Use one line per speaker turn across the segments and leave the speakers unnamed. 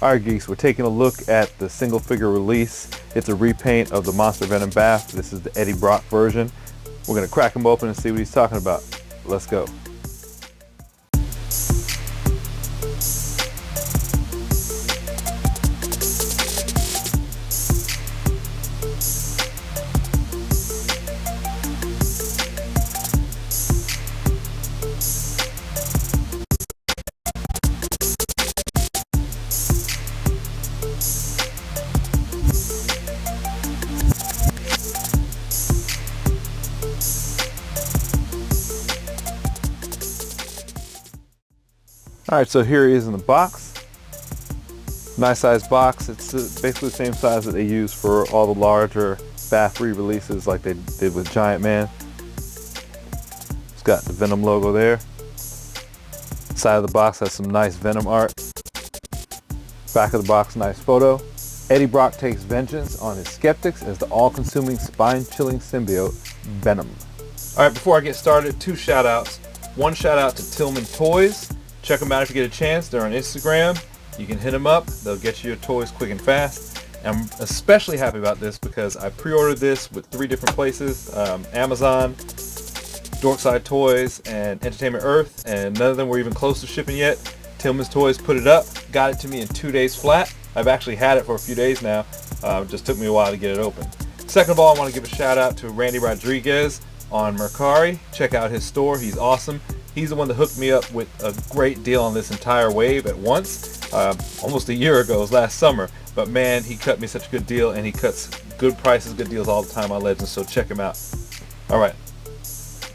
Alright geeks, we're taking a look at the single figure release. It's a repaint of the Monster Venom Bath. This is the Eddie Brock version. We're going to crack him open and see what he's talking about. Let's go. Alright, so here he is in the box. Nice size box. It's basically the same size that they use for all the larger Bath re-releases like they did with Giant Man. It's got the Venom logo there. Side of the box has some nice Venom art. Back of the box, nice photo. Eddie Brock takes vengeance on his skeptics as the all-consuming, spine-chilling symbiote, Venom. Alright, before I get started, 2 shout-outs. One shout-out to Tillman Toys. Check them out if you get a chance. They're on Instagram. You can hit them up. They'll get you your toys quick and fast. I'm especially happy about this because I pre-ordered this with 3 different places. Amazon, Dorkside Toys, and Entertainment Earth, and none of them were even close to shipping yet. Tillman's Toys put it up, got it to me in 2 days flat. I've actually had it for a few days now. It just took me a while to get it open. Second of all, I want to give a shout out to Randy Rodriguez on Mercari. Check out his store. He's awesome. He's the one that hooked me up with a great deal on this entire wave at once, almost a year ago. It was last summer. But man, he cut me such a good deal, and he cuts good prices, good deals all the time on Legends, so check him out. Alright,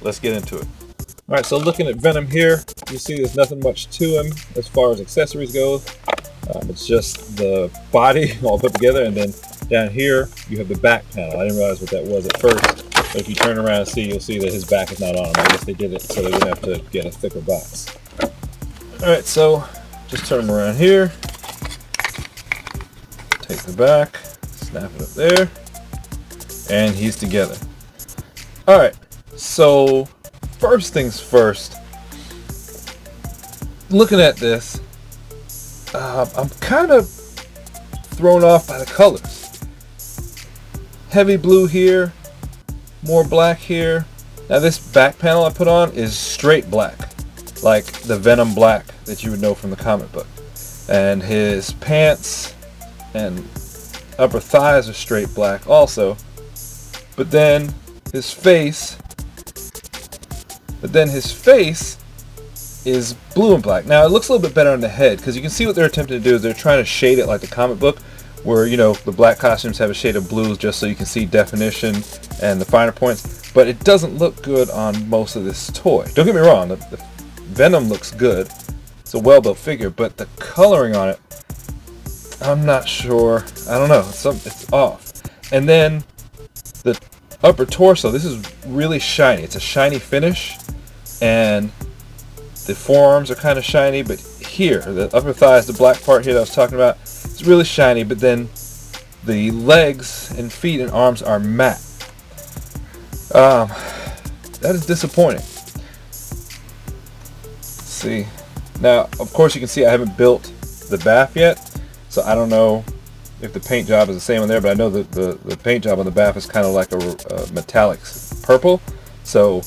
let's get into it. Alright, so looking at Venom here, you see there's nothing much to him as far as accessories go. It's just the body all put together, and then down here you have the back panel. I didn't realize what that was at first. But if you turn around and see, you'll see that his back is not on him. I guess they did it so they wouldn't have to get a thicker box. Alright, so just turn him around here. Take the back, snap it up there, and he's together. Alright, so first things first, looking at this, I'm kind of thrown off by the colors. Heavy blue here, more black here. Now this back panel I put on is straight black, like the Venom black that you would know from the comic book. And his pants and upper thighs are straight black also. But then his face is blue and black. Now it looks a little bit better on the head because you can see what they're attempting to do is they're trying to shade it like the comic book, where, you know, the black costumes have a shade of blues just so you can see definition and the finer points, but it doesn't look good on most of this toy. Don't get me wrong, the Venom looks good. It's a well-built figure, but the coloring on it, I'm not sure. I don't know, it's off. And then the upper torso, this is really shiny. It's a shiny finish, and the forearms are kind of shiny, but here, the upper thighs, the black part here that I was talking about, it's really shiny, but then the legs and feet and arms are matte. That is disappointing. Let's see. Now, of course, you can see I haven't built the bath yet, so I don't know if the paint job is the same on there, but I know that the paint job on the bath is kind of like a metallic purple, so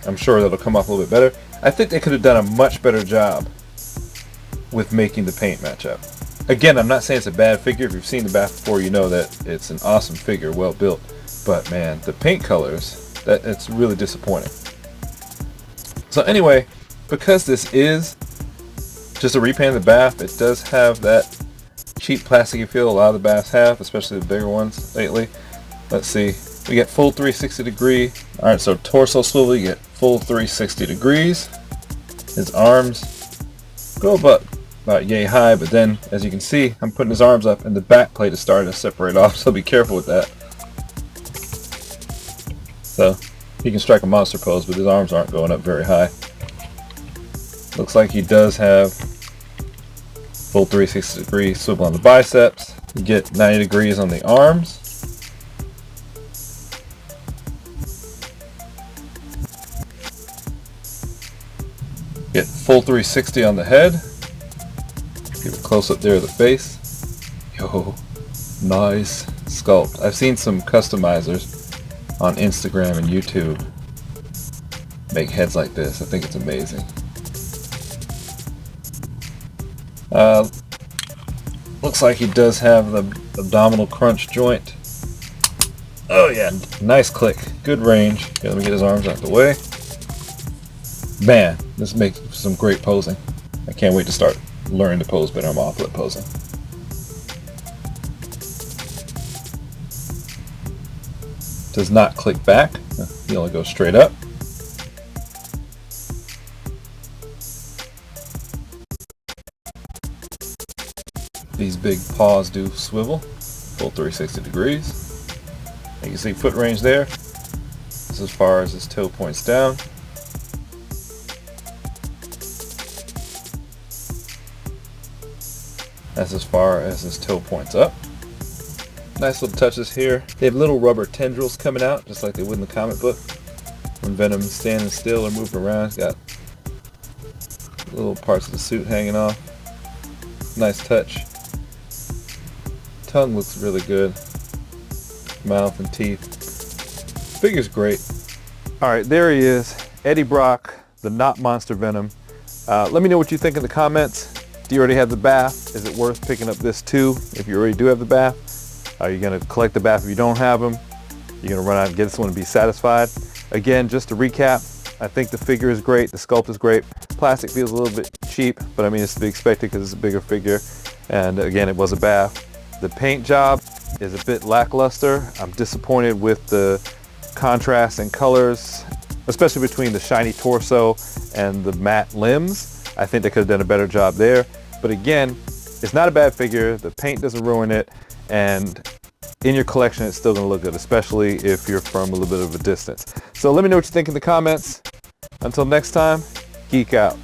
I'm sure that'll come off a little bit better. I think they could have done a much better job with making the paint match up. Again, I'm not saying it's a bad figure. If you've seen the bath before, you know that it's an awesome figure, well built. But man, the paint colors, it's really disappointing. So anyway, because this is just a repaint of the bath, it does have that cheap plasticky feel a lot of the baths have, especially the bigger ones lately. Let's see, we get full 360 degree. Alright, so torso swivel, you get full 360 degrees. His arms go about yay high, but then as you can see, I'm putting his arms up and the back plate is starting to separate off, so be careful with that. So he can strike a monster pose, but his arms aren't going up very high. Looks like he does have full 360 degree swivel on the biceps. You get 90 degrees on the arms. Get full 360 on the head. Give a close up there of the face. Yo, nice sculpt. I've seen some customizers on Instagram and YouTube make heads like this. I think it's amazing. Looks like he does have the abdominal crunch joint. Oh yeah, nice click. Good range. Okay, let me get his arms out the way. Man, this makes some great posing. I can't wait to start learning to pose better. I'm awful at posing. Does not click back. He only goes straight up. These big paws do swivel, full 360 degrees. You can see foot range there. This is as far as his toe points down. That's as far as his toe points up. Nice little touches here. They have little rubber tendrils coming out, just like they would in the comic book. When Venom's standing still or moving around, he's got little parts of the suit hanging off. Nice touch. Tongue looks really good. Mouth and teeth. Figure's great. Alright, there he is. Eddie Brock, the not monster Venom. Let me know what you think in the comments. Do you already have the bath? Is it worth picking up this too if you already do have the bath? Are you going to collect the bath if you don't have them? You're going to run out and get this one and be satisfied? Again, just to recap, I think the figure is great. The sculpt is great. Plastic feels a little bit cheap, but I mean it's to be expected because it's a bigger figure. And again, it was a bath. The paint job is a bit lackluster. I'm disappointed with the contrast and colors, especially between the shiny torso and the matte limbs. I think they could have done a better job there. But again, it's not a bad figure. The paint doesn't ruin it. And in your collection, it's still going to look good, especially if you're from a little bit of a distance. So let me know what you think in the comments. Until next time, geek out.